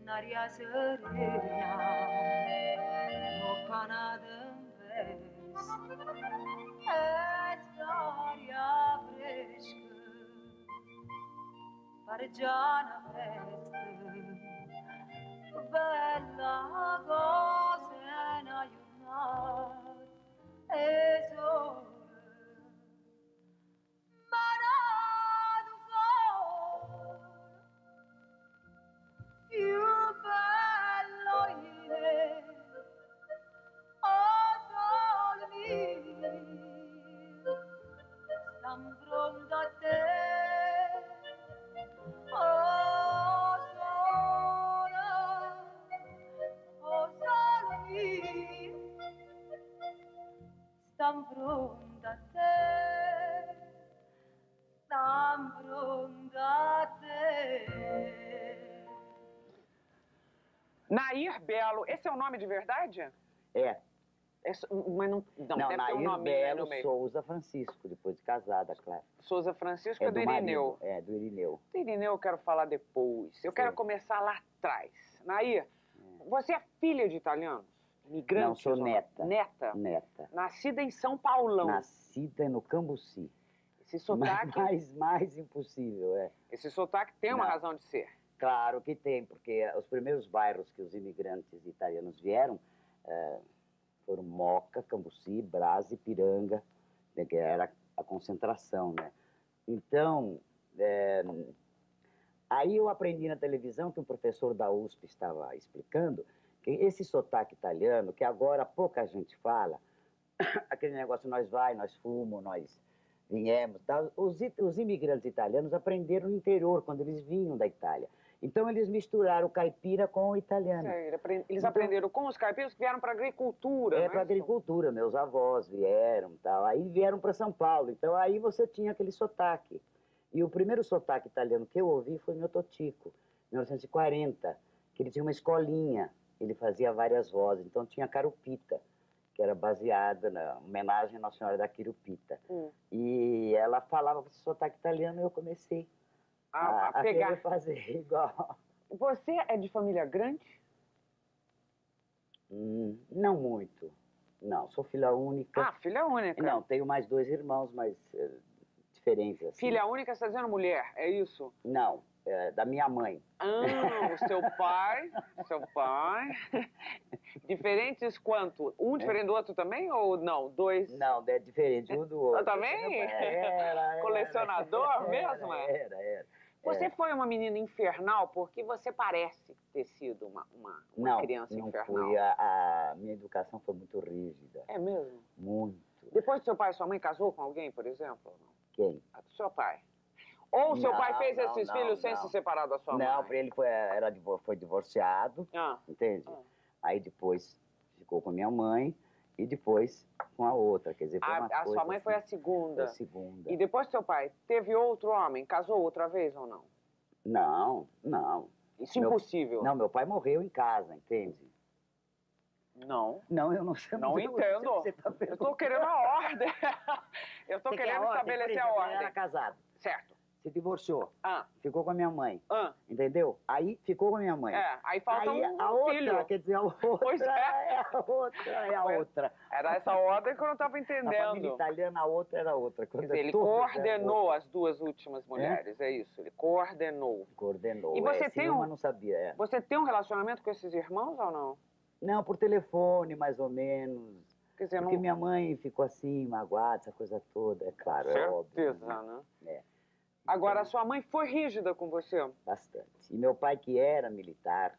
Naria serena, no Canada em vez, aria fresca, pareggiana festa, bella cosa na giornata, esore, manado fuori. Più bello è, oh sole mio, stan pronto a te, oh sole mio, stan pronto a te, stan pronto a te. Nair Belo, esse é o nome de verdade? É. Mas não deve ter um Nair nome Belo no meio. Souza Francisco, depois de casada, claro. Souza Francisco é do Irineu. É, do Irineu. Do Irineu eu quero falar depois. Eu quero começar lá atrás. Nair, você é filha de italianos? Imigrantes? Não, sou neta. Neta? Neta. Nascida em São Paulão. Nascida no Cambuci. Esse sotaque... Mais impossível, é. Esse sotaque tem uma razão de ser. Claro que tem, porque os primeiros bairros que os imigrantes italianos vieram foram Moca, Cambuci, Brás e Piranga, né, que era a concentração, né? Então, aí eu aprendi na televisão que um professor da USP estava explicando que esse sotaque italiano, que agora pouca gente fala, aquele negócio nós fomos, nós viemos, tal, os imigrantes italianos aprenderam no interior, quando eles vinham da Itália. Então, eles misturaram o caipira com o italiano. Eles aprenderam com os caipiras que vieram para a agricultura, para a agricultura. Meus avós vieram, tal. Aí vieram para São Paulo. Então, aí você tinha aquele sotaque. E o primeiro sotaque italiano que eu ouvi foi meu Totico, em 1940, que ele tinha uma escolinha. Ele fazia várias vozes. Então, tinha Carupita, que era baseada na homenagem à Nossa Senhora da Quirupita. E ela falava esse sotaque italiano e eu comecei a pegar. Fazer igual. Você é de família grande? Não muito. Não, sou filha única. Ah, filha única. Não, tenho mais 2 irmãos, mas diferentes assim. Filha única, você está dizendo mulher, é isso? Não, da minha mãe. Ah, o seu pai, Diferentes quanto? Um diferente do outro também ou não? 2? Não, é diferente um do outro. Também? Era. Colecionador mesmo? Era. Você foi uma menina infernal porque você parece ter sido uma criança infernal. Não fui. A minha educação foi muito rígida. É mesmo? Muito. Depois do seu pai e sua mãe casou com alguém, por exemplo? Não? Quem? O seu pai. Ou o seu pai fez esses filhos sem se separar da sua mãe? Não, ele foi divorciado, entende? Aí depois ficou com a minha mãe e depois com a outra, quer dizer, foi uma coisa sua mãe assim, foi a segunda? Foi a segunda. E depois do seu pai, teve outro homem, casou outra vez ou não? Não. Isso é impossível. Não, meu pai morreu em casa, entende? Não. Não, eu não sei. Não entendo. Eu tô querendo a ordem. Eu tô querendo estabelecer a ordem. Ele era casado. Certo. Se divorciou. Ficou com a minha mãe. Entendeu? Aí ficou com a minha mãe. Aí falta a um outra, filho. Quer dizer, a outra Pois é a outra. Era essa ordem que eu não estava entendendo. A família italiana, a outra era a outra. Quer dizer, ele coordenou as 2 últimas mulheres, é isso? Ele coordenou. Coordenou. E você tem não sabia, Você tem um relacionamento com esses irmãos ou não? Não, por telefone, mais ou menos. Quer dizer, porque minha mãe ficou assim, magoada, essa coisa toda, é claro, é óbvio. Certeza, né? Agora, a sua mãe foi rígida com você? Bastante. E meu pai, que era militar,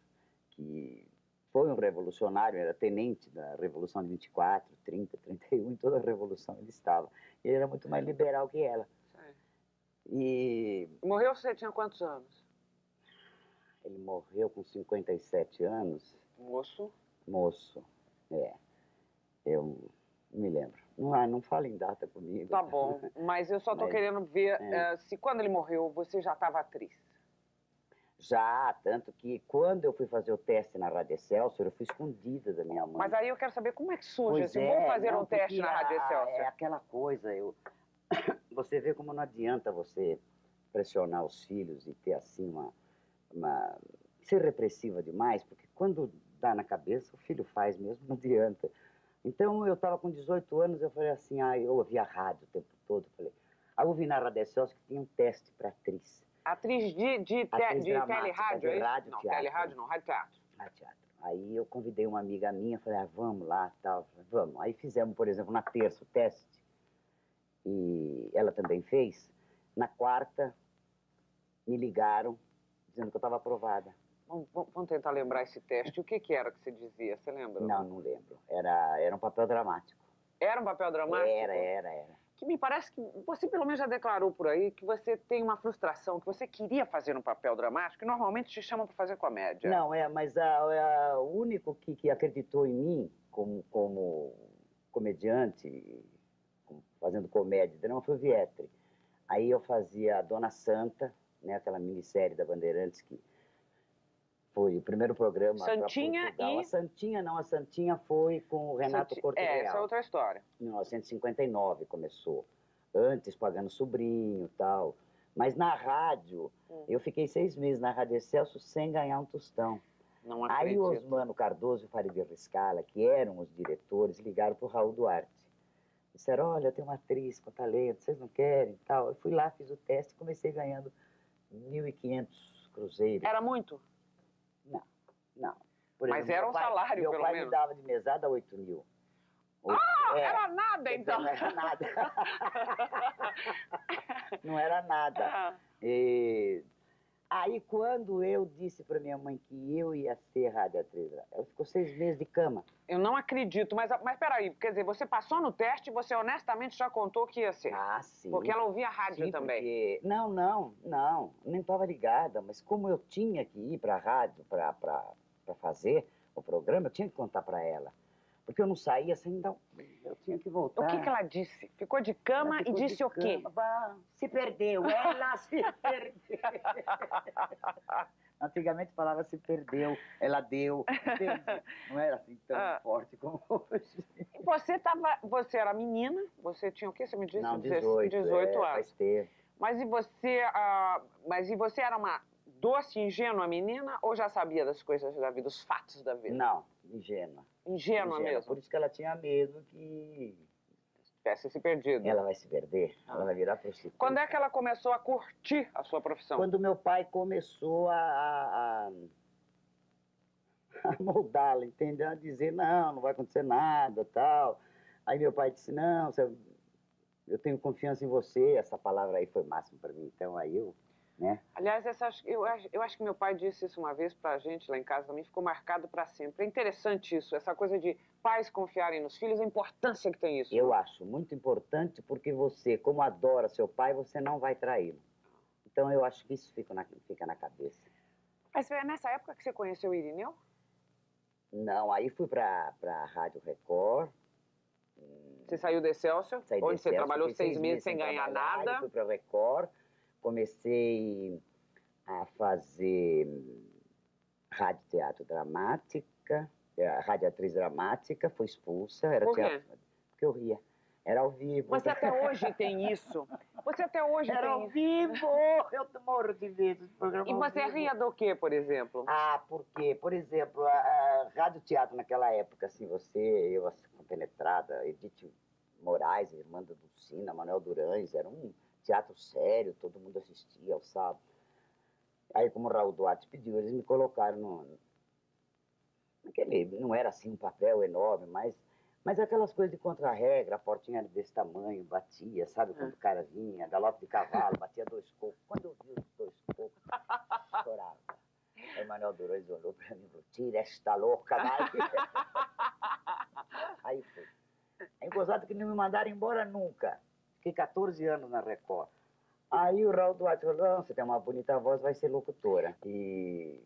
que foi um revolucionário, era tenente da Revolução de 24, 30, 31, em toda a Revolução ele estava. Ele era muito mais liberal que ela. E... Morreu, você tinha quantos anos? Ele morreu com 57 anos. Moço? Moço, eu me lembro. Não fala em data comigo. Tá bom, mas eu só tô querendo ver se quando ele morreu você já estava atriz. Já, tanto que quando eu fui fazer o teste na Rádio Excelsior, eu fui escondida da minha mãe. Mas aí eu quero saber como é que surge esse vou fazer um teste na Rádio Excelsior. É aquela coisa, você vê como não adianta você pressionar os filhos e ter assim uma ser repressiva demais, porque quando dá na cabeça, o filho faz mesmo, não adianta. Então, eu estava com 18 anos, eu falei assim, eu ouvia rádio o tempo todo, falei, aí eu ouvi na Rádio Excelsior que tinha um teste para atriz. Atriz de tele-rádio, é isso? rádio, Não, teatro. tele-rádio não, rádio-teatro. Rádio teatro. Aí eu convidei uma amiga minha, falei, vamos lá, tal, vamos. Aí fizemos, por exemplo, na terça o teste, e ela também fez. Na quarta, me ligaram, dizendo que eu estava aprovada. Vamos tentar lembrar esse teste. O que era que você dizia? Você lembra? Não lembro. Era um papel dramático. Era um papel dramático? Era. Que me parece que você pelo menos já declarou por aí que você tem uma frustração, que você queria fazer um papel dramático e normalmente te chamam para fazer comédia. Não, mas o único que acreditou em mim como comediante, fazendo comédia, não foi o Vietri. Aí eu fazia a Dona Santa, né, aquela minissérie da Bandeirantes que foi o primeiro programa para Portugal. A Santinha não, a Santinha foi com o Renato Corte Real. Essa é outra história. Em 1959 começou. Antes pagando sobrinho e tal. Mas na rádio, eu fiquei 6 meses na Rádio Excelsior sem ganhar um tostão. Não acredito. Aí o Osmano Cardoso e o Farid Riscala, que eram os diretores, ligaram para o Raul Duarte. Disseram, olha, tem uma atriz com talento, vocês não querem e tal. Eu fui lá, fiz o teste e comecei ganhando 1.500 cruzeiros. Era muito? Não. Mas era um salário, pelo menos. Meu pai me dava de mesada 8.000. Era nada, então. Não era nada. Não era nada. Aí, quando eu disse para minha mãe que eu ia ser radioatriz, ela ficou 6 meses de cama. Eu não acredito, mas peraí, quer dizer, você passou no teste e você honestamente já contou que ia ser? Ah, sim. Porque ela ouvia rádio também. Porque... Não, nem estava ligada, mas como eu tinha que ir para a rádio para fazer o programa, eu tinha que contar para ela. Porque eu não saía sem dar... Eu tinha que voltar. O que ela disse? Ficou de cama e disse o quê? Se perdeu, ela se perdeu. Antigamente falava se perdeu, ela deu, entende? Não era assim tão forte como hoje. Você era menina, você tinha o quê? Você me disse? Não, 18 anos. Faz tempo. Mas e você era uma doce, ingênua menina ou já sabia das coisas da vida, dos fatos da vida? Não, ingênua. Ingênua mesmo? Por isso que ela tinha medo que... tivesse se perdido. Ela vai se perder, ela vai virar prostituta. Quando é que ela começou a curtir a sua profissão? Quando meu pai começou a moldá-la, entendeu? A dizer, não vai acontecer nada, tal. Aí meu pai disse, não, eu tenho confiança em você. Essa palavra aí foi máxima para mim. Então aí eu, né? Aliás, eu acho que meu pai disse isso uma vez pra gente lá em casa também, ficou marcado para sempre. É interessante isso, essa coisa de pais confiarem nos filhos, a importância que tem isso. Eu acho muito importante porque você, como adora seu pai, você não vai traí-lo. Então eu acho que isso fica na cabeça. Mas foi nessa época que você conheceu o Irineu? Não, aí fui pra Rádio Record. Você saiu da Excelsior, onde você trabalhou 6 meses sem ganhar nada. Fui pra Record, comecei a fazer rádio teatro dramática, rádio-atriz dramática, fui expulsa. Era Por quê? teatro, porque eu ria. Era ao vivo. Você até hoje tem isso. Você até hoje Era tem ao isso. vivo! Eu morro de ver esse programa. E você ria do quê, por exemplo? Porque, por exemplo, a rádio teatro naquela época, assim, eu assim, compenetrada, Edith Moraes, irmã da Dulcina, Manuel Durães, era um teatro sério, todo mundo assistia ao sábado. Aí, como o Raul Duarte pediu, eles me colocaram não era assim um papel enorme, mas aquelas coisas de contra-regra, a portinha era desse tamanho, batia, sabe? Quando o cara vinha, galope de cavalo, batia 2 cocos. Quando eu vi os 2 cocos, chorava. Aí Manuel Durães olhou pra mim e falou, tira esta louca daí. Aí foi. É gozado que não me mandaram embora nunca. Fiquei 14 anos na Record. Aí o Raul Duarte falou, não, você tem uma bonita voz, vai ser locutora. E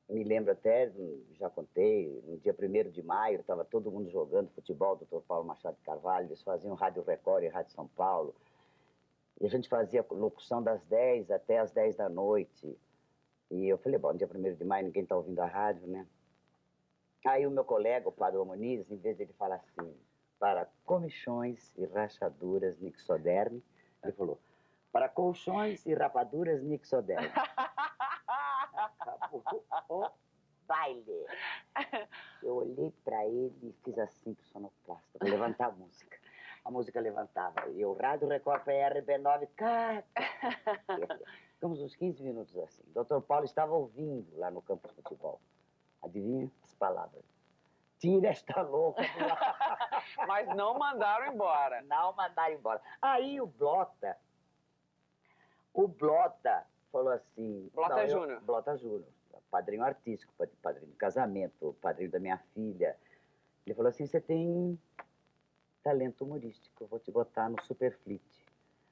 me lembro até, já contei, no dia 1º de maio, estava todo mundo jogando futebol, Dr. Paulo Machado de Carvalho, eles faziam Rádio Record e Rádio São Paulo. E a gente fazia locução das 10 até as 10 da noite. E eu falei, bom, dia 1º de maio ninguém está ouvindo a rádio, né? Aí o meu colega, o Padre Muniz, em vez de ele falar assim, para comichões e rachaduras Nixoderme, ele falou, para colchões e rapaduras Nixoderme. Acabou. baile. Eu olhei pra ele e fiz assim pro sonoplasta, pra levantar a música. A música levantava. E o Rádio Record PRB9, cata. Ficamos uns 15 minutos assim. O Dr. Paulo estava ouvindo lá no campo de futebol. Adivinha as palavras? Tira esta louca do ar. Mas não mandaram embora. Não mandaram embora. Aí o Blota falou assim... Blota não, Júnior. Blota Júnior. Padrinho artístico, padrinho de casamento, padrinho da minha filha. Ele falou assim, você tem talento humorístico, eu vou te botar no Superfleet.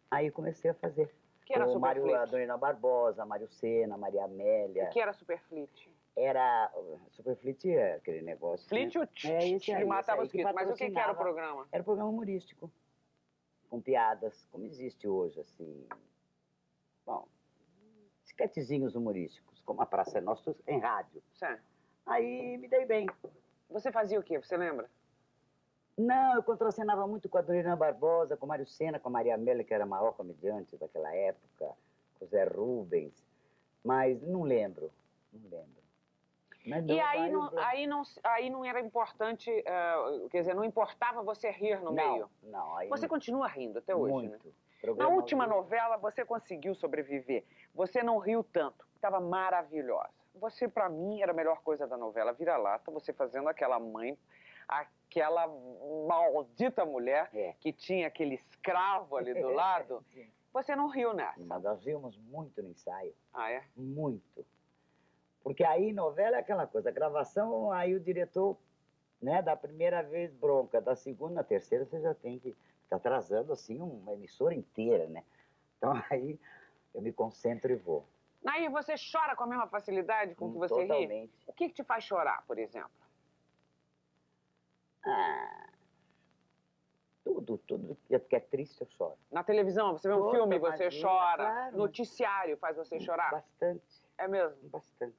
Aí comecei a fazer. Que era o Mário, a Superfleet? Dona Barbosa, Mário Sena, Maria Amélia. O que era Superfleet? Era... Superfleet é aquele negócio... Fleet né? o Esse aí, que matava esse aí, mosquito. Mas o que era o patrocinava. programa? Era um programa humorístico. Com piadas, como existe hoje, assim... Bom, esquetezinhos humorísticos, como a Praça é Nossa, em rádio. Certo. Aí me dei bem. Você fazia o quê? Você lembra? Não, eu contracenava muito com a Dona Barbosa, com o Mário Sena, com a Maria Amélia, que era a maior comediante daquela época, com o Zé Rubens, mas não lembro. Mas E não, aí não era importante, quer dizer, não importava você rir no meio. Não, aí Você não. continua rindo até hoje, né? Muito. Na Programa última ao vivo. novela, você conseguiu sobreviver. Você não riu tanto. Estava maravilhosa. Você, pra mim, era a melhor coisa da novela. Vira-lata, você fazendo aquela mãe, aquela maldita mulher que tinha aquele escravo ali do lado. Sim. Você não riu nessa. Mas nós ríamos muito no ensaio. Ah, é? Muito. Porque aí novela é aquela coisa, a gravação, aí o diretor, né, da primeira vez bronca, da segunda, na terceira você já tem que tá atrasando assim uma emissora inteira, né? Então aí eu me concentro e vou. Nair, você chora com a mesma facilidade com que você ri? Totalmente. O que te faz chorar, por exemplo? Ah, tudo que é triste eu choro. Na televisão, você vê um Toda, filme, você imagina, chora. claro. Noticiário faz você chorar? Bastante, É mesmo? bastante.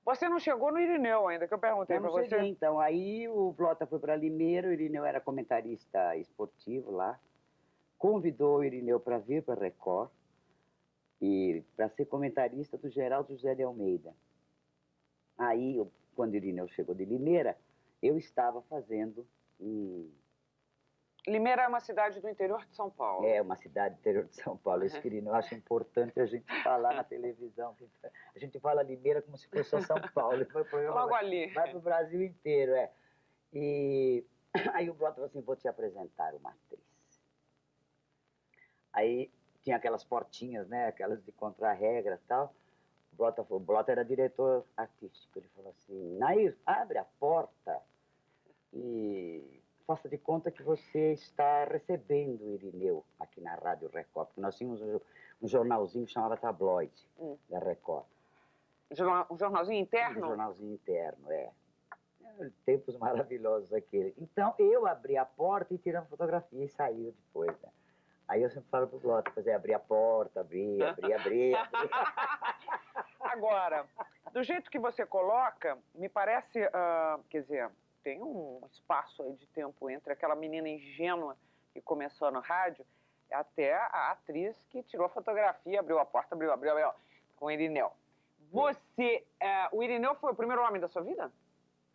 Você não chegou no Irineu ainda, que eu perguntei Eu pra não você. cheguei, então. Aí o Blota foi para Limeira, o Irineu era comentarista esportivo lá. Convidou o Irineu para vir para Record e para ser comentarista do Geraldo José de Almeida. Aí, quando o Irineu chegou de Limeira, eu estava fazendo Limeira é uma cidade do interior de São Paulo. É uma cidade do interior de São Paulo. Isso que eu acho importante a gente falar na televisão. A gente fala Limeira como se fosse só São Paulo. Logo ali. Vai para o Brasil inteiro, é. E aí o Blota falou assim, vou te apresentar uma atriz. Aí tinha aquelas portinhas, né? Aquelas de contra-regra e tal. O Blota era diretor artístico. Ele falou assim, Nair, abre a porta e faça de conta que você está recebendo o Irineu aqui na Rádio Record. Porque nós tínhamos um jornalzinho que chamava Tabloide, da Record. Um jornalzinho interno? Um jornalzinho interno, é. Tempos maravilhosos aquele. Então, eu abri a porta e tirei uma fotografia e saiu depois, né? Aí eu sempre falo pro Blota, abrir a porta, abrir. Agora, do jeito que você coloca, me parece, quer dizer, tem um espaço aí de tempo entre aquela menina ingênua que começou no rádio até a atriz que tirou a fotografia, abriu a porta, abriu, com o Irineu. Você, o Irineu foi o primeiro homem da sua vida?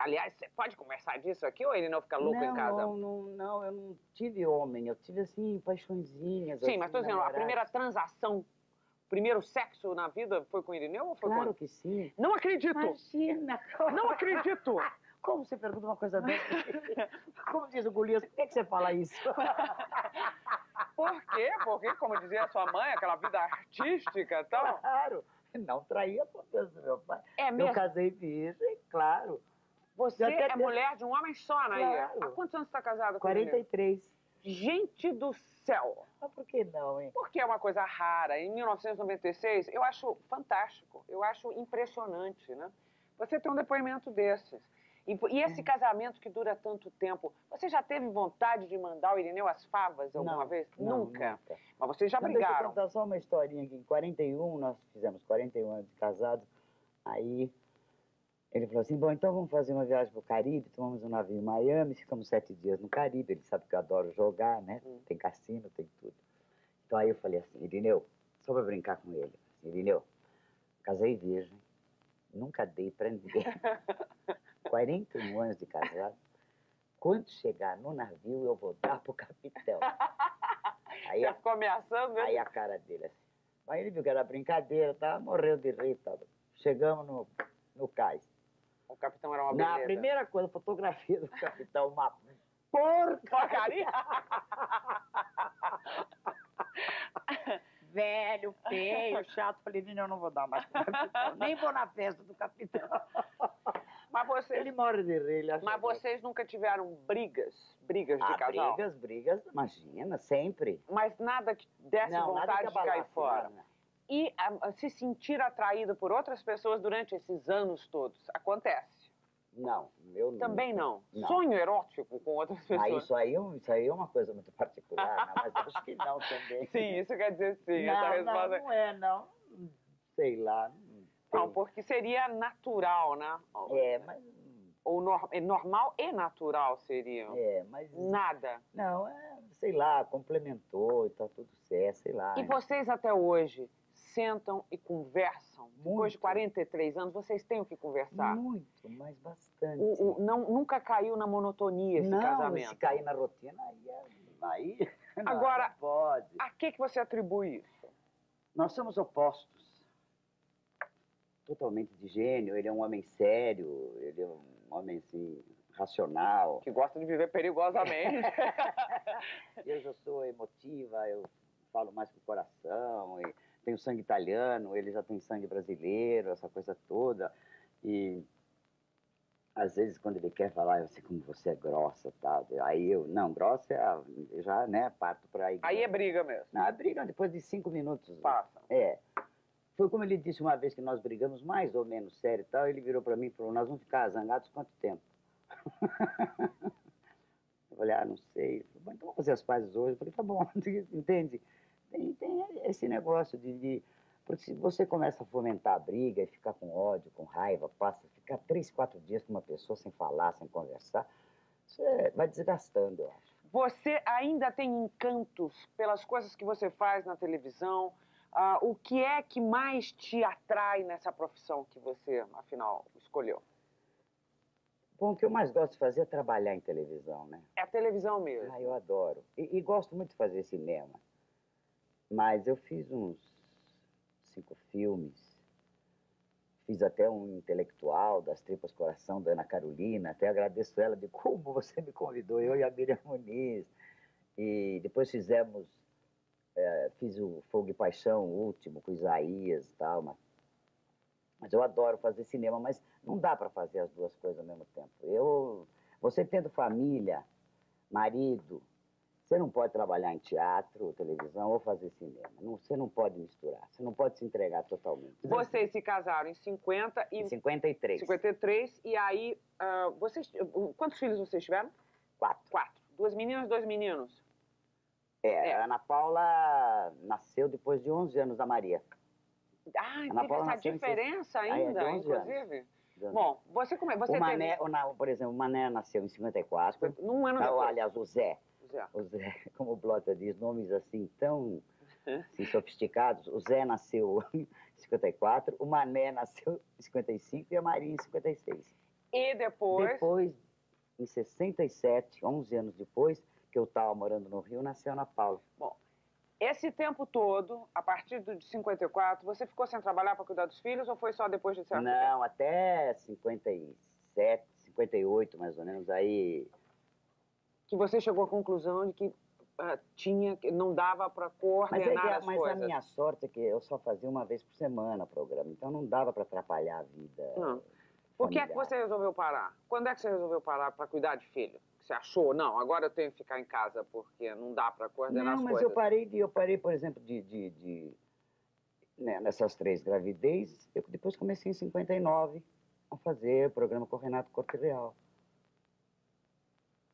Aliás, você pode conversar disso aqui ou o Irineu fica louco em casa? Não, eu não tive homem, eu tive, assim, paixõezinhas. Sim, assim, mas tô dizendo, a primeira transação, o primeiro sexo na vida foi com o Irineu ou foi com... Claro que sim. Não acredito! Imagina! Não acredito! Como você pergunta uma coisa dessa? Como diz o Golias, por que você fala isso? Por quê? Porque, como dizia sua mãe, aquela vida artística e tal. Claro, não traía a confiança do meu pai. É mesmo? Eu casei virgem, claro. Você é mulher de um homem só, Nair? Claro. Há quantos anos você está casada com ele? 43. Gente do céu! Mas por que não, hein? Porque é uma coisa rara. Em 1996, eu acho fantástico, eu acho impressionante, né? Você tem um depoimento desses. E esse casamento que dura tanto tempo, você já teve vontade de mandar o Irineu às favas alguma vez? Nunca. Mas vocês já Mas deixa eu brigaram. contar só uma historinha aqui. Em 41, nós fizemos 41 anos de casado. Aí ele falou assim, bom, então vamos fazer uma viagem pro Caribe. Tomamos um navio em Miami, ficamos 7 dias no Caribe. Ele sabe que eu adoro jogar, né? Tem cassino, tem tudo. Então aí eu falei assim, Irineu, só pra brincar com ele. Assim, Irineu, casei virgem, Nunca dei pra ninguém. 41 anos de casado. Quando chegar no navio, eu vou dar pro capitão. Aí, Você ficou ameaçando ele? aí a cara dele assim. Aí ele viu que era brincadeira, tá? Morreu de rir, tá? Chegamos no cais. O capitão era uma Na beleza. primeira coisa, fotografia do capitão, uma porcaria. Velho, feio, chato. Falei, menino, eu não vou dar mais pro capitão. Nem vou na festa do capitão. Mas vocês, Ele morre de rir, ele acha mas graça. vocês nunca tiveram brigas de Ah, casal? brigas, imagina, sempre. Mas nada que desse Não, nada vontade que de cair abalasse, fora. não. E se sentir atraído por outras pessoas durante esses anos todos, acontece? Não, eu Também não. Não. Sonho erótico com outras pessoas? Ah, isso aí é uma coisa muito particular, não, mas acho que não também. Sim, isso quer dizer sim. Essa Não, resposta... não é, não. Sei lá. Não, sei. porque seria natural, né? É, mas... Ou normal e natural seria. É, mas... Nada. Não, sei lá, complementou e tá tudo certo, sei lá. E vocês até hoje sentam e conversam? Depois de Muito. 43 anos, vocês têm o que conversar? Muito, mas bastante. Nunca caiu na monotonia esse não, casamento? se cair na rotina, aí não, Agora, não pode. a que você atribui isso? Nós somos opostos. Totalmente de gênio, ele é um homem sério, ele é um homem, assim, racional. Que gosta de viver perigosamente. Eu já sou emotiva, eu falo mais com o coração, e tenho sangue italiano, ele já tem sangue brasileiro, essa coisa toda. E às vezes quando ele quer falar, eu sei como você é grossa, tal. Aí eu, não, grossa eu já, né, parto para aí. Aí é briga mesmo. Não, é briga depois de 5 minutos. Passa. É. Foi como ele disse uma vez que nós brigamos mais ou menos sério e tal, ele virou para mim e falou, nós vamos ficar zangados quanto tempo? Eu falei, não sei. Ele falou, então vamos fazer as pazes hoje. Eu falei, tá bom, entende? Tem esse negócio de... Porque se você começa a fomentar a briga e ficar com ódio, com raiva, ficar 3, 4 dias com uma pessoa sem falar, sem conversar, isso vai desgastando, eu acho. Você ainda tem encantos pelas coisas que você faz na televisão? O que é que mais te atrai nessa profissão que você, afinal, escolheu? Bom, o que eu mais gosto de fazer é trabalhar em televisão, né? É a televisão mesmo. Eu adoro. E gosto muito de fazer cinema. Mas eu fiz uns 5 filmes. Fiz até um intelectual das Tripas Coração, da Ana Carolina. Até agradeço ela de como você me convidou, eu e a Miriam Muniz. E depois fiz o Fogo e Paixão, o último, com Isaías e tal. Mas eu adoro fazer cinema, mas não dá para fazer as duas coisas ao mesmo tempo. Você tendo família, marido, você não pode trabalhar em teatro, televisão ou fazer cinema. Você não pode misturar, você não pode se entregar totalmente. Vocês se casaram em 50 e... Em 53. 53, e aí, quantos filhos vocês tiveram? 4. 4. 2 meninas, 2 meninos? A Ana Paula nasceu depois de 11 anos da Maria. Ana Teve Paula essa nasceu em diferença de ainda, 11 anos. inclusive? Bom, você O Mané, por exemplo, o Mané nasceu em 54. Num ano depois. Aliás, o Zé. Zé. O Zé, como o Blota diz, nomes assim tão assim, sofisticados. O Zé nasceu em 54, o Mané nasceu em 55 e a Maria em 56. E depois? Depois, em 67, 11 anos depois, que eu estava morando no Rio, nasceu a Ana Paula. Bom, esse tempo todo, a partir de 54, você ficou sem trabalhar para cuidar dos filhos ou foi só depois de certo tempo? Não, até 57, 58 mais ou menos, aí... Que você chegou à conclusão de que não dava para coordenar as mas coisas. a minha sorte é que eu só fazia uma vez por semana o programa, então não dava para atrapalhar a vida. Não. Por que é que você resolveu parar? Quando é que você resolveu parar para cuidar de filho? Você achou, não, agora eu tenho que ficar em casa porque não dá para coordenar as coisas? Não, mas eu parei, por exemplo, né, nessas 3 gravidez, eu depois comecei em 59 a fazer o programa com o Renato Corte Real.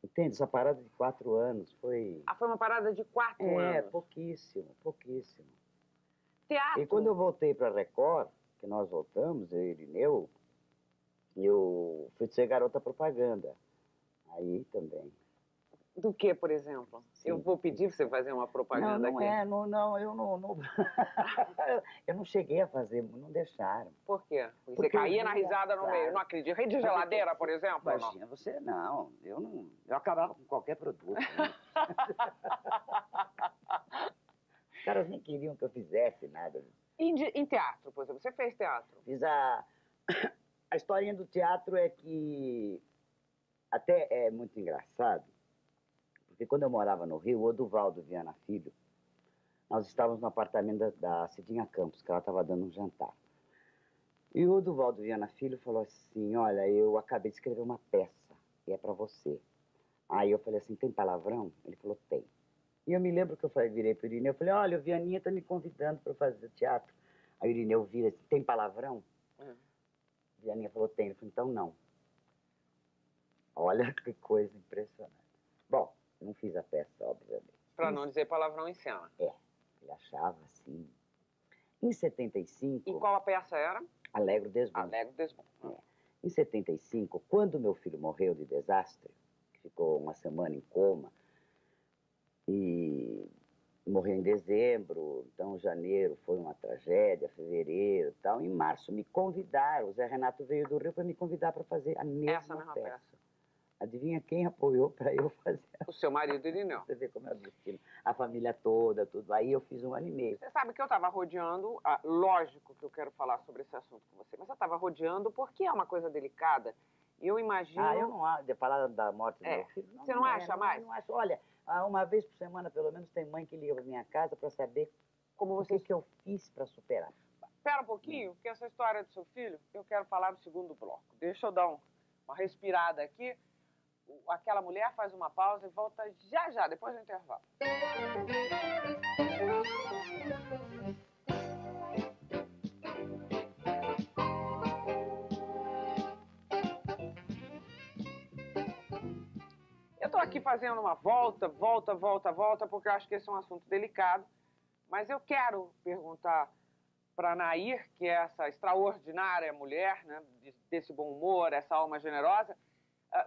Entende? Essa parada de 4 anos foi... Foi uma parada de 4 anos? Pouquíssimo, pouquíssimo. Teatro? E quando eu voltei para a Record, que nós voltamos, eu e Irineu, eu fui ser garota propaganda. Aí também. Do que, por exemplo? Sim. Eu vou pedir para você fazer uma propaganda aqui. Eu não... eu não cheguei a fazer, não deixaram. Por quê? Você Porque caía eu na via, risada no claro. meio, não acredito. Rede de Mas geladeira, eu- por exemplo? ou não? Imagina, você não. Eu não. Eu acabava com qualquer produto. Né? Os caras nem queriam que eu fizesse nada. Em teatro, por exemplo, você fez teatro? Fiz a. A historinha do teatro é que até é muito engraçado, porque quando eu morava no Rio, o Oduvaldo Viana Filho, nós estávamos no apartamento da Cidinha Campos, que ela estava dando um jantar. E o Oduvaldo Viana Filho falou assim: olha, eu acabei de escrever uma peça, e é para você. Aí eu falei assim: tem palavrão? Ele falou: tem. E eu me lembro que eu falei, virei para o Irineu, eu falei: olha, o Vianinha está me convidando para fazer teatro. Aí o Irineu vira assim: tem palavrão? O Vianinha falou: tem. Ele falou: então não. Olha que coisa impressionante. Bom, não fiz a peça, obviamente. Para não dizer palavrão em cena. É, ele achava assim. Em 75... E qual a peça era? Alegro Desbom. Alegro Desbom. Em 75, quando meu filho morreu de desastre, que ficou uma semana em coma, e morreu em dezembro, então janeiro foi uma tragédia, fevereiro e tal. Em março me convidaram, o Zé Renato veio do Rio para me convidar para fazer a mesma peça. Adivinha quem apoiou para eu fazer? O seu marido, Irineu. Você vê como é o destino. A família toda, tudo. Aí eu fiz 1 ano e meio. Você sabe que eu estava rodeando, lógico que eu quero falar sobre esse assunto com você, mas eu estava rodeando porque é uma coisa delicada. E eu imagino... Eu não acho, de falar da morte do meu filho. Você não acha mais? Não acho. Olha, uma vez por semana, pelo menos, tem mãe que liga para minha casa para saber como o que eu fiz para superar. Espera um pouquinho, porque essa história do seu filho, eu quero falar no segundo bloco. Deixa eu dar uma respirada aqui. Aquela mulher faz uma pausa e volta já já, depois do intervalo. Eu estou aqui fazendo uma volta, porque eu acho que esse é um assunto delicado, mas eu quero perguntar para a Nair, que é essa extraordinária mulher, né, desse bom humor, essa alma generosa,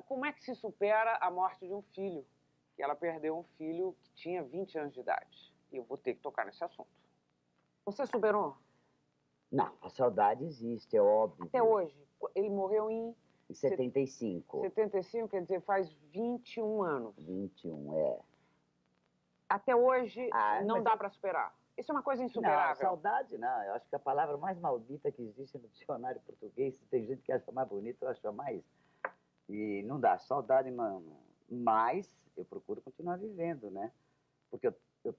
como é que se supera a morte de um filho? Que ela perdeu um filho que tinha 20 anos de idade. E eu vou ter que tocar nesse assunto. Você superou? Não, a saudade existe, é óbvio. Até hoje. Ele morreu em 75. 75, quer dizer, faz 21 anos. 21, é. Até hoje não dá para superar. Isso é uma coisa insuperável. Não, saudade não. Eu acho que a palavra mais maldita que existe no dicionário português, tem gente que acha mais bonita, eu acho mais... E não dá, saudade não. Mas eu procuro continuar vivendo, né? Porque eu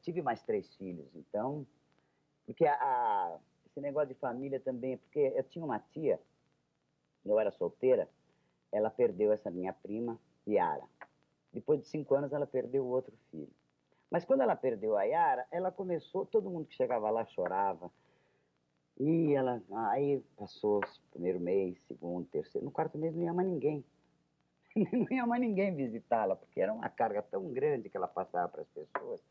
tive mais 3 filhos, então... Porque esse negócio de família também... Porque eu tinha uma tia, eu era solteira, ela perdeu essa minha prima, Yara. Depois de 5 anos, ela perdeu o outro filho. Mas quando ela perdeu a Yara, ela começou... Todo mundo que chegava lá chorava. E ela... Aí passou o primeiro mês, segundo, terceiro... No 4º mês não ia mais ninguém. Não ia mais ninguém visitá-la, porque era uma carga tão grande que ela passava para as pessoas,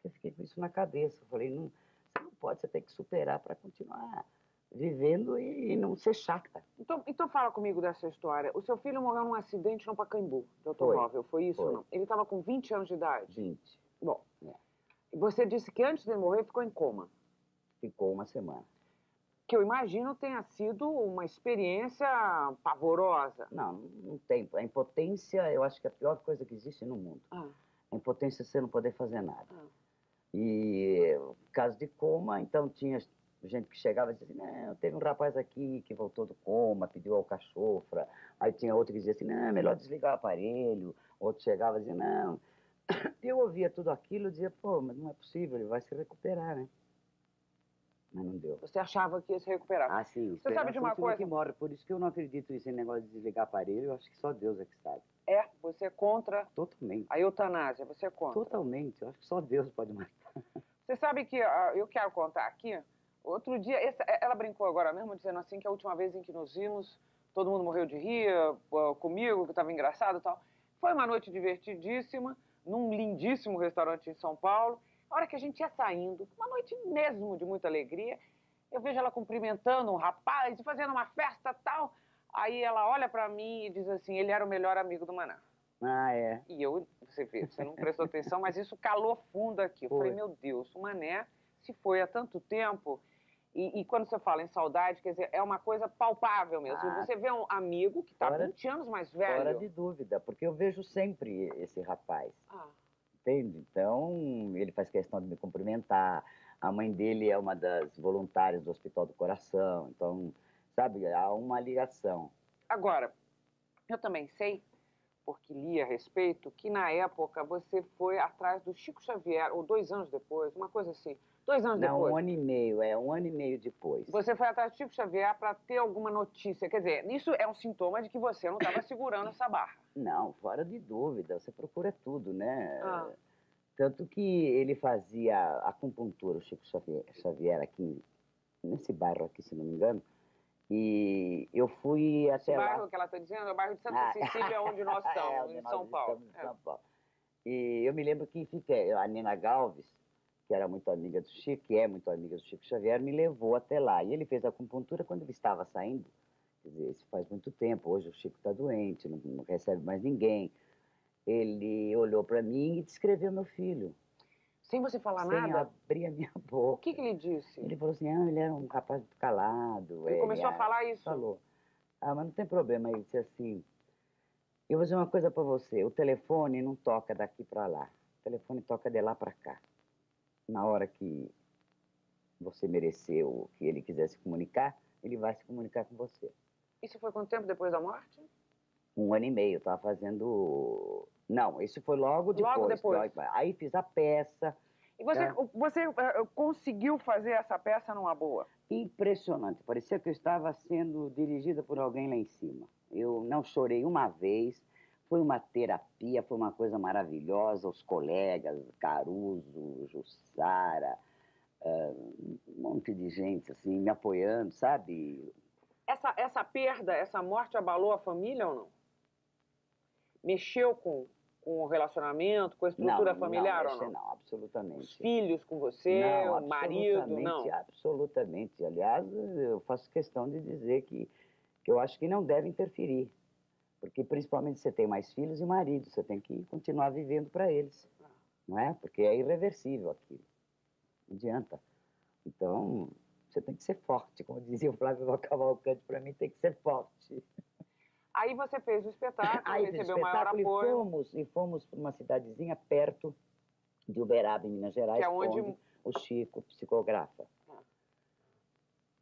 que eu fiquei com isso na cabeça. Eu falei, não, você não pode, você tem que superar para continuar vivendo e não ser chata. Então fala comigo dessa história. O seu filho morreu num acidente no Pacaembu, de automóvel, foi isso ou não? Ele estava com 20 anos de idade? 20. Bom, e você disse que antes de ele morrer ficou em coma? Ficou 1 semana. Que eu imagino tenha sido uma experiência pavorosa. Não tem. A impotência, eu acho que é a pior coisa que existe no mundo. A impotência é você não poder fazer nada. E caso de coma, então tinha gente que chegava e dizia assim, não, teve um rapaz aqui que voltou do coma, pediu alcachofra. Aí tinha outro que dizia assim, não, é melhor desligar o aparelho. Outro chegava e dizia, não. Eu ouvia tudo aquilo e dizia, pô, mas não é possível, ele vai se recuperar, né? Mas não deu. Você achava que ia se recuperar? Ah, sim. Você sabe de uma coisa? Que morre. Por isso que eu não acredito nesse negócio de desligar aparelho. Eu acho que só Deus é que sabe. Você é contra... Totalmente. A eutanásia, você é contra? Totalmente. Eu acho que só Deus pode matar. Você sabe que eu quero contar aqui. Outro dia, ela brincou agora mesmo, dizendo assim que a última vez em que nos vimos, todo mundo morreu de rir comigo, que estava engraçado e tal. Foi uma noite divertidíssima, num lindíssimo restaurante em São Paulo. A hora que a gente ia saindo, uma noite mesmo de muita alegria, eu vejo ela cumprimentando um rapaz e fazendo uma festa tal. Aí ela olha pra mim e diz assim, ele era o melhor amigo do Maná. Ah, é. E eu, você vê, você não prestou atenção, mas isso calou fundo aqui. Eu Foi. falei, meu Deus, o Mané se foi há tanto tempo. E quando você fala em saudade, quer dizer, é uma coisa palpável mesmo. E Ah, você vê um amigo que está fora- 20 anos mais Fora velho. de dúvida, porque eu vejo sempre esse rapaz, Ah, entende? Então, ele faz questão de me cumprimentar. A mãe dele é uma das voluntárias do Hospital do Coração. Então, sabe, há uma ligação. agora, eu também sei, porque li a respeito, que na época você foi atrás do Chico Xavier, ou 2 anos depois, uma coisa assim. 2 anos Não, depois. 1 ano e meio, 1 ano e meio depois. Você foi atrás do Chico Xavier para ter alguma notícia. Quer dizer, isso é um sintoma de que você não estava segurando essa barra. Não, fora de dúvida, você procura tudo, né? Ah. Tanto que ele fazia acupuntura, o Chico Xavier aqui, nesse bairro aqui, se não me engano, e eu fui Esse até bairro lá. que ela está dizendo é o bairro de Santa Ah, Cecília, onde nós estamos, onde em nós São Paulo. estamos em São Paulo. E eu me lembro que a Nina Galves, que era muito amiga do Chico, que é muito amiga do Chico Xavier, me levou até lá. E ele fez a acupuntura quando ele estava saindo. Quer dizer, isso faz muito tempo. Hoje o Chico está doente, não recebe mais ninguém. Ele olhou para mim e descreveu meu filho. Sem você falar Sem nada? abrir a minha O boca. que ele disse? Ele falou assim, ele era um rapaz muito calado. Ele começou a falar isso? Falou. Ah, mas não tem problema. Ele disse assim, eu vou dizer uma coisa para você, o telefone não toca daqui para lá. O telefone toca de lá para cá. Na hora que você mereceu, que ele quiser se comunicar, ele vai se comunicar com você. Isso foi quanto tempo depois da morte? 1 ano e meio, eu estava fazendo... Não, isso foi logo depois. Logo depois. Aí fiz a peça. E você conseguiu fazer essa peça numa boa? Impressionante, parecia que eu estava sendo dirigida por alguém lá em cima. Eu não chorei uma vez, foi uma terapia, foi uma coisa maravilhosa. Os colegas, Caruso, Jussara, um monte de gente assim, me apoiando, sabe? Essa perda, essa morte abalou a família ou não? Mexeu com o relacionamento, com a estrutura familiar ou não? Não, absolutamente. Os filhos com você, Não, o marido, não? Absolutamente. Aliás, eu faço questão de dizer que eu acho que não deve interferir. Porque, principalmente, você tem mais filhos e marido, você tem que continuar vivendo para eles. Não é? Porque é irreversível aquilo. Não adianta. Então, você tem que ser forte. Como dizia o Flávio Cavalcante, para mim tem que ser forte. Aí você fez o espetáculo, Aí recebeu o maior apoio. e fomos para uma cidadezinha perto de Uberaba, em Minas Gerais, Que é onde o Chico psicografa. Ah.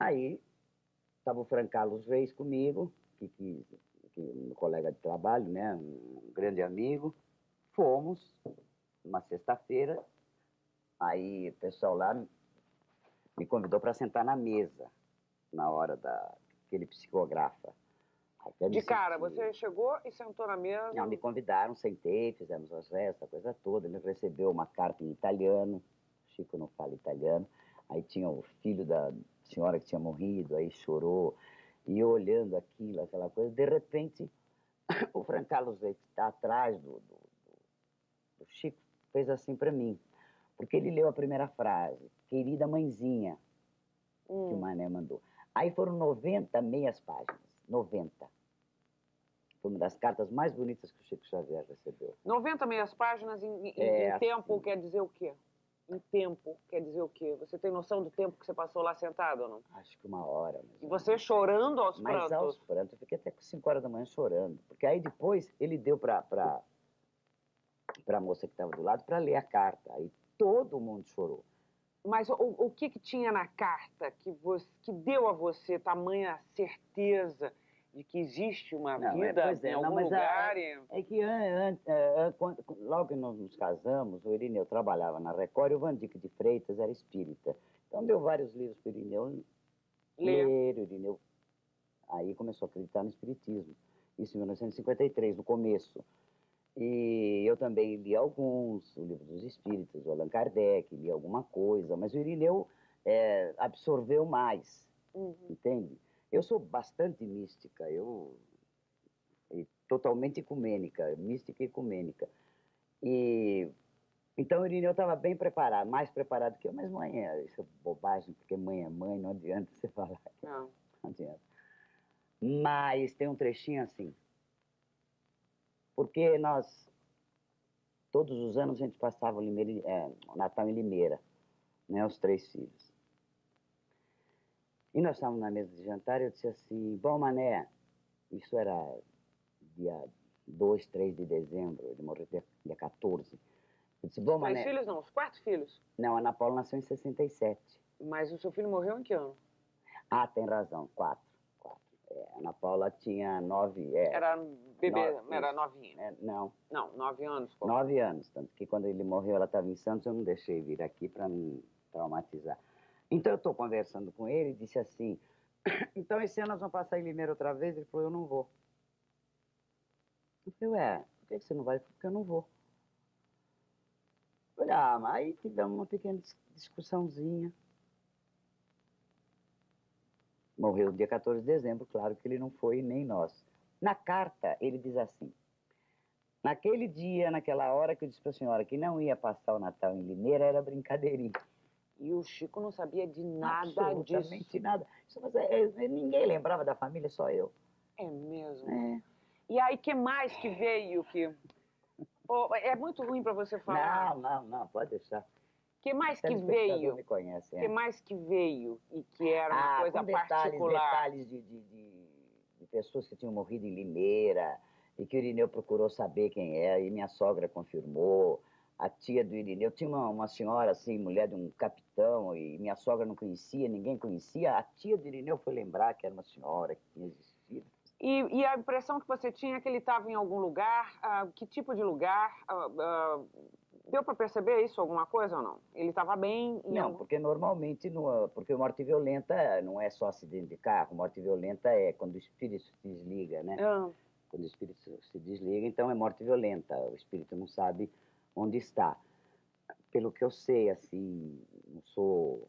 Aí estava o Fran Carlos Reis comigo, que um colega de trabalho, né, um grande amigo. Fomos, uma sexta-feira, aí o pessoal lá me convidou para sentar na mesa, na hora que ele psicografa. De cara, você chegou e sentou na mesa? Não, me convidaram, sentei, fizemos as festas, a coisa toda. Ele recebeu uma carta em italiano, o Chico não fala italiano. Aí tinha o filho da senhora que tinha morrido, aí chorou. E eu olhando aquilo, aquela coisa, de repente, o Fran Carlos, que está atrás do Chico, fez assim para mim. Porque ele leu a primeira frase, querida mãezinha, que o Mané mandou. Aí foram 90 meias páginas, 90. Foi uma das cartas mais bonitas que o Chico Xavier recebeu. 90 meias páginas em tempo quer dizer o quê? Em tempo quer dizer o quê? Você tem noção do tempo que você passou lá sentado ou não? Acho que 1 hora. E você chorando aos prantos? Mas aos prantos. Eu fiquei até com 5 horas da manhã chorando. Porque aí depois ele deu para a moça que estava do lado para ler a carta. Aí todo mundo chorou. Mas o que tinha na carta que deu a você tamanha certeza de que existe uma vida em algum lugar? É que logo que nós nos casamos, o Irineu trabalhava na Record e o Vandique de Freitas era espírita. Então deu vários livros para o Irineu ler. O Irineu aí começou a acreditar no espiritismo. Isso em 1953, no começo. E eu também li alguns, o Livro dos Espíritos, o Allan Kardec, li alguma coisa, mas o Irineu absorveu mais, entende? Eu sou bastante mística, totalmente ecumênica, mística e ecumênica. E então o Irineu estava bem preparado, mais preparado que eu, mas mãe, isso é bobagem, porque mãe é mãe, não adianta você falar. Não adianta. Mas tem um trechinho assim. Porque nós, todos os anos, a gente passava o Natal em Limeira, né, os 3 filhos. E nós estávamos na mesa de jantar e eu disse assim, bom, Mané, isso era dia 2, 3 de dezembro, ele morreu dia 14. Eu disse, bom, Os 3 Mané... filhos não, os 4 filhos. Não, a Ana Paula nasceu em 67. Mas o seu filho morreu em que ano? Ah, tem razão, 4. A Ana Paula tinha 9... Era bebê, era isso. novinha. Não, Não, 9 anos. Pô. 9 anos. Tanto que quando ele morreu, ela estava em Santos, eu não deixei vir aqui para não traumatizar. Então eu estou conversando com ele e disse assim, então esse ano nós vamos passar em Limeira outra vez? Ele falou, eu não vou. Eu falei, ué, por que você não vai? Porque eu não vou. Eu falei, ah, mas aí tivemos uma pequena discussãozinha. Morreu dia 14 de dezembro, claro que ele não foi, nem nós. Na carta, ele diz assim, naquele dia, naquela hora que eu disse para a senhora que não ia passar o Natal em Limeira, era brincadeirinha. E o Chico não sabia de nada Absolutamente disso. nada. Ninguém lembrava da família, só eu. É mesmo? É. E aí, que mais que veio que... Oh, é muito ruim para você falar. Não, pode deixar. Que mais O que telespectador veio? me conhece, Que mais que veio e que era uma coisa com detalhes particular? de pessoas que tinham morrido em Limeira, e que o Irineu procurou saber quem era, e minha sogra confirmou. A tia do Irineu tinha uma senhora, assim, mulher de um capitão, e minha sogra não conhecia, ninguém conhecia. A tia do Irineu foi lembrar que era uma senhora que tinha existido. E a impressão que você tinha é que ele estava em algum lugar? Que tipo de lugar? Deu para perceber isso, alguma coisa ou não? Ele estava bem? Não, porque normalmente, porque morte violenta não é só acidente de carro, morte violenta é quando o espírito se desliga, né? Quando o espírito se desliga, então é morte violenta, o espírito não sabe onde está. Pelo que eu sei, assim, não sou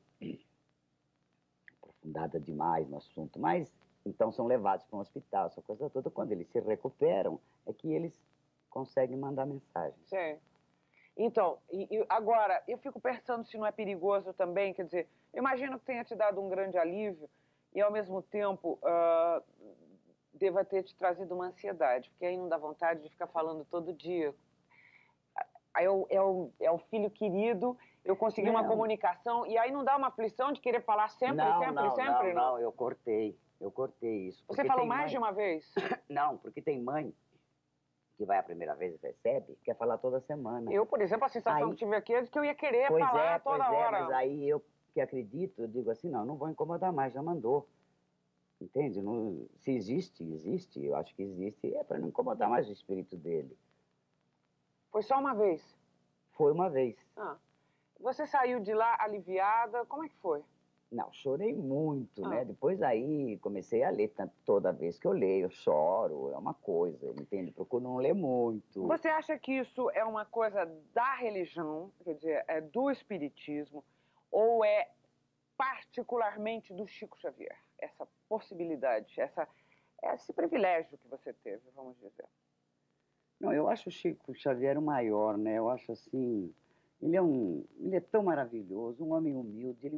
aprofundada demais no assunto, mas então são levados para um hospital, essa coisa toda. Quando eles se recuperam, é que eles conseguem mandar mensagem. Sim. Então, agora, eu fico pensando se não é perigoso também, quer dizer, eu imagino que tenha te dado um grande alívio e, ao mesmo tempo, deva ter te trazido uma ansiedade, porque aí não dá vontade de ficar falando todo dia. Aí é o filho querido, eu consegui uma comunicação, e aí não dá uma aflição de querer falar sempre, sempre? Não, eu cortei isso. Você falou mais de uma vez? Não, porque tem mãe que vai a primeira vez e recebe, quer falar toda semana. Eu, por exemplo, a sensação que tive aqui é de que eu ia querer falar toda hora. Mas aí eu que acredito, eu digo assim, não vou incomodar mais, já mandou. Entende? Não, se existe, eu acho que existe, é para não incomodar mais o espírito dele. Foi só uma vez? Foi uma vez. Você saiu de lá aliviada, como é que foi? Não, chorei muito, né? Depois aí comecei a ler, toda vez que eu leio, eu choro, é uma coisa, entende? Procuro não ler muito. Você acha que isso é uma coisa da religião, quer dizer, é do espiritismo, ou é particularmente do Chico Xavier? Essa possibilidade, esse privilégio que você teve, vamos dizer. Não, eu acho o Chico Xavier o maior, né? Eu acho assim... Ele é tão maravilhoso, um homem humilde, ele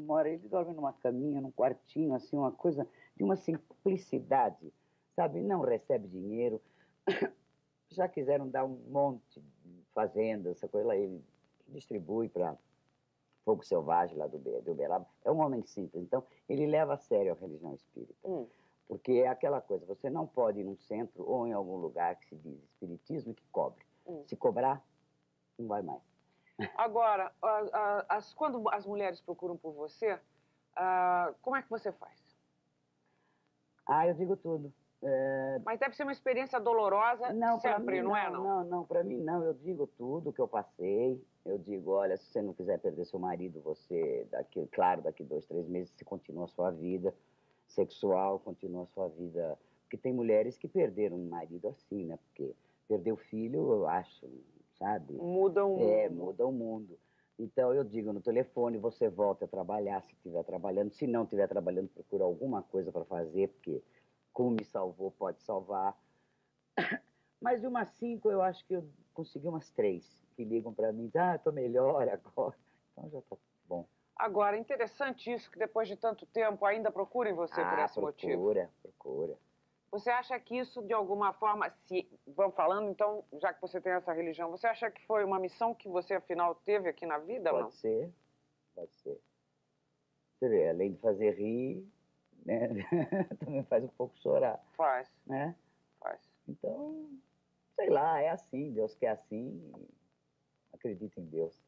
dorme numa caminha, num quartinho, assim, uma coisa de uma simplicidade, sabe? Não recebe dinheiro. Já quiseram dar um monte de fazenda, essa coisa lá, ele distribui para Fogo Selvagem lá do Uberaba. É um homem simples, então ele leva a sério a religião espírita. Porque é aquela coisa, você não pode ir num centro ou em algum lugar que se diz espiritismo e que cobre. Se cobrar, não vai mais. Agora, quando as mulheres procuram por você, como é que você faz? Eu digo tudo. Mas deve ser uma experiência dolorosa sempre, não é? Não, para mim não. Eu digo tudo que eu passei. Eu digo, olha, se você não quiser perder seu marido, você, daqui 2, 3 meses, você continua a sua vida sexual, continua a sua vida... Porque tem mulheres que perderam um marido assim, né? Porque perder o filho, eu acho... Sabe? Muda o mundo. Muda o mundo. Então, eu digo no telefone, você volta a trabalhar se estiver trabalhando. Se não estiver trabalhando, procura alguma coisa para fazer, porque como me salvou, pode salvar. Mas de umas 5, eu acho que eu consegui umas 3 que ligam para mim, estou melhor agora. Então, já está bom. Agora, interessante isso, que depois de tanto tempo ainda procurem você por esse motivo. Procura. Você acha que isso, de alguma forma, se vamos falando, então, já que você tem essa religião, você acha que foi uma missão que você, afinal, teve aqui na vida ou não? Pode ser, pode ser. Você vê, além de fazer rir, né? Também faz um pouco chorar, Faz, né? faz. Então, sei lá, é assim, Deus quer assim, acredito em Deus.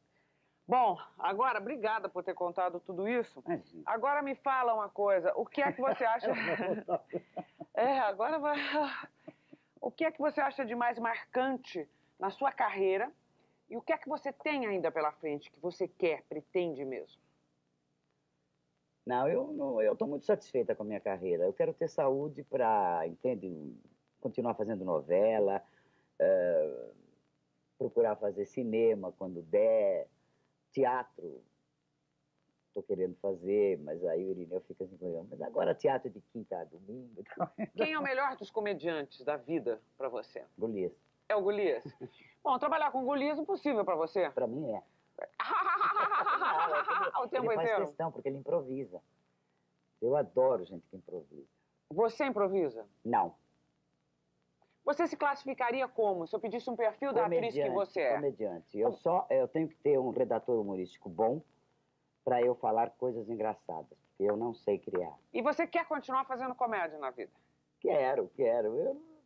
Bom, agora, obrigada por ter contado tudo isso. Imagina. Agora me fala uma coisa, o que é que você acha... agora vai... O que é que você acha de mais marcante na sua carreira e o que é que você tem ainda pela frente, que você quer, pretende mesmo? Não, eu estou muito satisfeita com a minha carreira. Eu quero ter saúde para, entende, continuar fazendo novela, procurar fazer cinema quando der, teatro. Estou querendo fazer, mas aí o Irineu fica assim, mas agora teatro de quinta a domingo. Quem é o melhor dos comediantes da vida para você? Golias. É o Golias? Bom, trabalhar com Golias é impossível para você. Para mim é. O tempo Ele faz inteiro. questão, porque ele improvisa. Eu adoro gente que improvisa. Você improvisa? Não. Você se classificaria como? Se eu pedisse um perfil da atriz que você é? Comediante. Eu tenho que ter um redator humorístico bom para eu falar coisas engraçadas, porque eu não sei criar. E você quer continuar fazendo comédia na vida? Quero.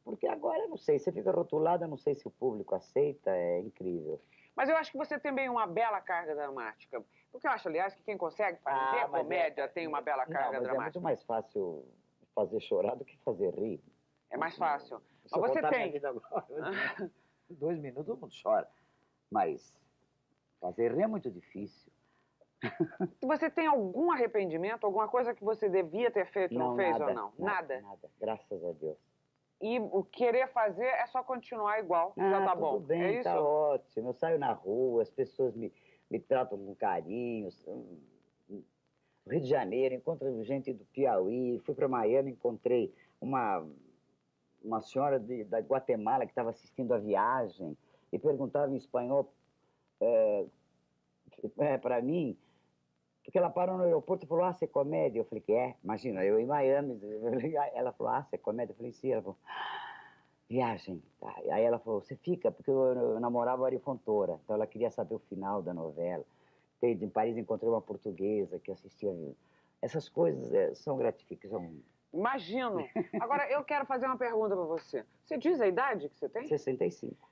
Porque agora eu não sei, você fica rotulado, eu não sei se o público aceita, é incrível. Mas eu acho que você tem bem uma bela carga dramática. Porque eu acho, aliás, que quem consegue fazer mas comédia tem uma bela carga não, mas dramática. é muito mais fácil fazer chorar do que fazer rir. É mais fácil. Se eu Mas você contar minha tem. vida agora, 2 minutos todo mundo chora. Mas fazer rir é muito difícil. Você tem algum arrependimento, alguma coisa que você devia ter feito e não fez nada, ou não? Nada. Nada, graças a Deus. E o querer fazer é só continuar igual, já tá bom. Tudo bem, É isso? tá ótimo. Eu saio na rua, as pessoas me tratam com carinho. No Rio de Janeiro, encontro gente do Piauí. Fui para Miami, encontrei uma senhora da Guatemala que estava assistindo a viagem e perguntava em espanhol para mim, porque ela parou no aeroporto e falou, você é comédia? Eu falei, que é? Imagina, eu em Miami. Ela falou, você é comédia? Eu falei, sim. Ela falou, viagem. Tá. Aí ela falou, você fica? Porque eu namorava a Ari Fontoura, então ela queria saber o final da novela. Em Paris encontrei uma portuguesa que assistia. Essas coisas são gratificantes. Imagino. Agora, eu quero fazer uma pergunta pra você. Você diz a idade que você tem? 65.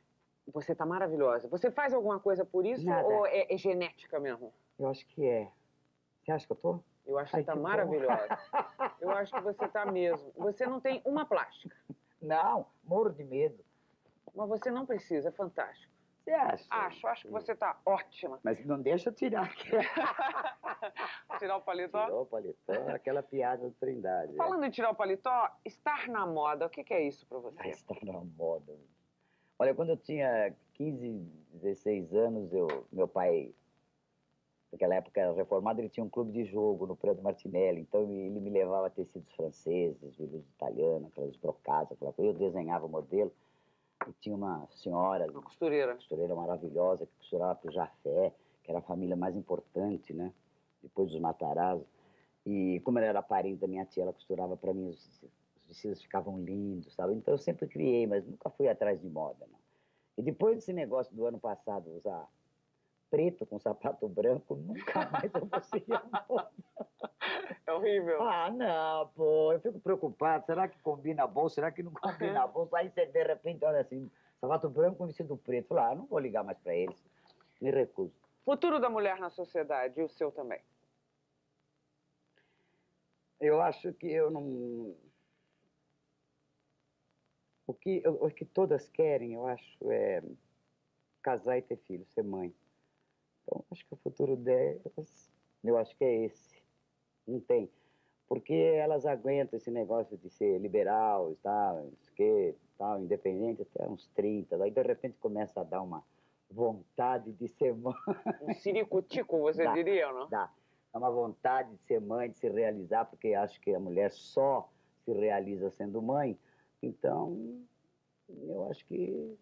Você tá maravilhosa. Você faz alguma coisa por isso Nada. ou é genética mesmo? Eu acho que é. Você acha que eu tô? Eu acho que Ai, você tá que bom. maravilhosa. Eu acho que você tá mesmo. Você não tem uma plástica. Não, morro de medo. Mas você não precisa, é fantástico. Você acha? Acho que você tá ótima. Mas não deixa eu tirar aqui. Tirar o paletó? Tirou o paletó, aquela piada do Trindade. Falando em tirar o paletó, estar na moda, o que é isso pra você? Vai estar na moda. Olha, quando eu tinha 15, 16 anos, meu pai, naquela época era reformado, ele tinha um clube de jogo no Prado Martinelli, então ele me levava a tecidos franceses, veludo italiano, aquelas brocadas, aquela coisa. Eu desenhava o modelo e tinha uma senhora, Uma costureira. costureira maravilhosa, que costurava para o Jafé, que era a família mais importante, né? Depois dos Matarazzo. E como ela era parente da minha tia, ela costurava para mim, os vestidos ficavam lindos, sabe? Então eu sempre criei, mas nunca fui atrás de moda, não. E depois desse negócio do ano passado, usar preto com sapato branco, nunca mais eu vou seguir a moda. É horrível. Ah, não, pô, eu fico preocupado. Será que combina bom? Será que não combina bom? Aí você, de repente, olha assim, sapato branco com vestido preto. Fala, não vou ligar mais pra eles. Me recuso. Futuro da mulher na sociedade e o seu também. Eu acho que eu não... O que todas querem, eu acho, é casar e ter filho, ser mãe. Então, acho que o futuro delas, eu acho que é esse. Não tem. Porque elas aguentam esse negócio de ser liberal, tal, independente até uns 30. Daí, de repente, começa a dar uma vontade de ser mãe. Um ciricutico, você Dá. diria, ou não? Dá. É uma vontade de ser mãe, de se realizar, porque acho que a mulher só se realiza sendo mãe. Então, eu acho que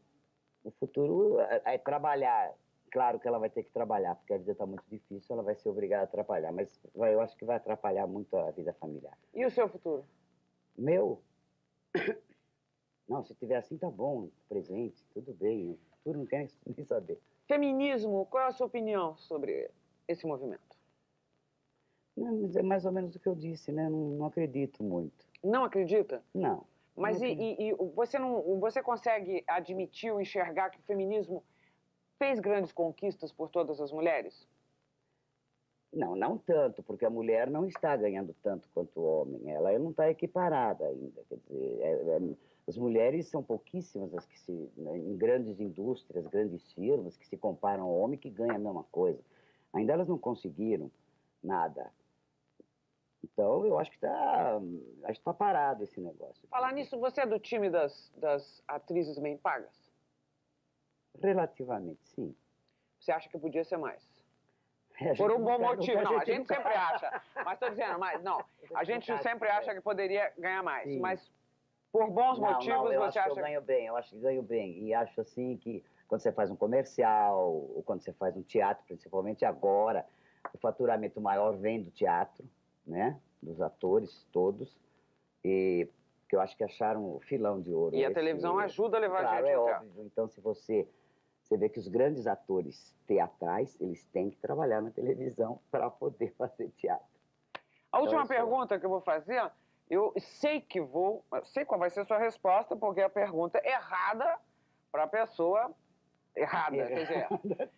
o futuro é trabalhar. Claro que ela vai ter que trabalhar, porque a vida está muito difícil, ela vai ser obrigada a trabalhar. Mas eu acho que vai atrapalhar muito a vida familiar. E o seu futuro? Meu? Não, se tiver assim, tá bom, presente, tudo bem. O futuro não quer nem saber. Feminismo, qual é a sua opinião sobre esse movimento? Não, mas é mais ou menos o que eu disse, né? Não acredito muito. Não acredita? Não. Mas Não e você consegue admitir ou enxergar que o feminismo fez grandes conquistas por todas as mulheres? não tanto, porque a mulher não está ganhando tanto quanto o homem. Ela não está equiparada ainda. Quer dizer, as mulheres são pouquíssimas as que né, em grandes indústrias, grandes firmas, que se comparam ao homem que ganha a mesma coisa. Ainda elas não conseguiram nada. Então, eu acho que tá parado esse negócio. Falar nisso, você é do time das atrizes bem pagas? Relativamente, sim. Você acha que podia ser mais? A Por um gente bom nunca- motivo, nunca- não, a gente nunca- sempre acha. Mas estou dizendo, mas não, a gente nunca- sempre acha que poderia ganhar mais. Sim. Mas por bons Não, motivos eu você acho que acha eu ganho bem, eu acho que ganho bem. E acho assim que quando você faz um comercial, ou quando você faz um teatro, principalmente agora, o faturamento maior vem do teatro, né? Dos atores todos. E que eu acho que acharam o filão de ouro. E a televisão ajuda a levar a claro, gente é ao teatro. óbvio. Então, se você vê que os grandes atores teatrais, eles têm que trabalhar na televisão para poder fazer teatro. A última isso é. pergunta que eu vou fazer, eu sei qual vai ser a sua resposta, porque é a pergunta errada para a pessoa errada, quer dizer.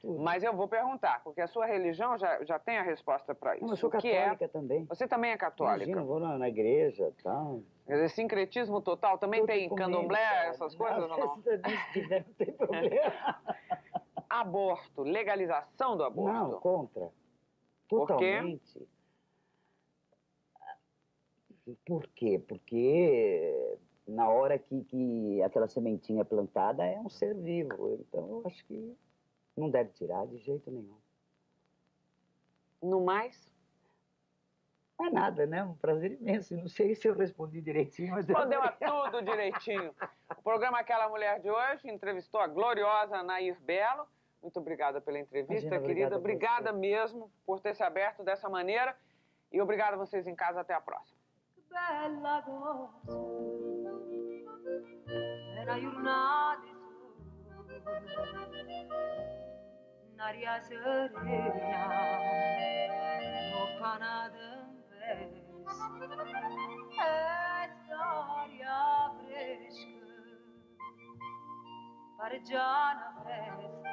Tudo. Mas eu vou perguntar, porque a sua religião já tem a resposta para isso. Não, eu sou O que católica também. Você também é católica? Imagina, eu vou na igreja e tal. Quer dizer, sincretismo total, também Tudo tem comendo, candomblé, cara. essas coisas ou não? Se tiver, não tem problema. Aborto, legalização do aborto. Não, contra. Por quê? Totalmente. Por quê? Porque na hora que aquela sementinha é plantada é um ser vivo. Então eu acho que não deve tirar de jeito nenhum. No mais? Não é nada, né? Um prazer imenso. Não sei se eu respondi direitinho, mas... Respondeu a tudo direitinho. O programa Aquela Mulher de hoje entrevistou a gloriosa Nair Belo. Muito obrigada pela entrevista, Imagina, querida. obrigado a você. Obrigada mesmo por ter se aberto dessa maneira. E obrigado a vocês em casa. Até a próxima. Che bella cosa, era giornata di sole, un'aria serena, lontana tempesta, e storia fresca, pare già una festa,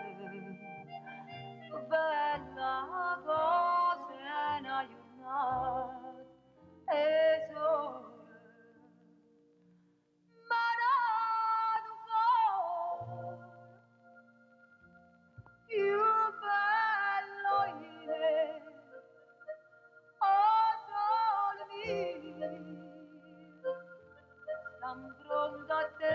bella cosa è una giornata e sole, ma non so, più bello è, oh sole mio, sta pronto a te.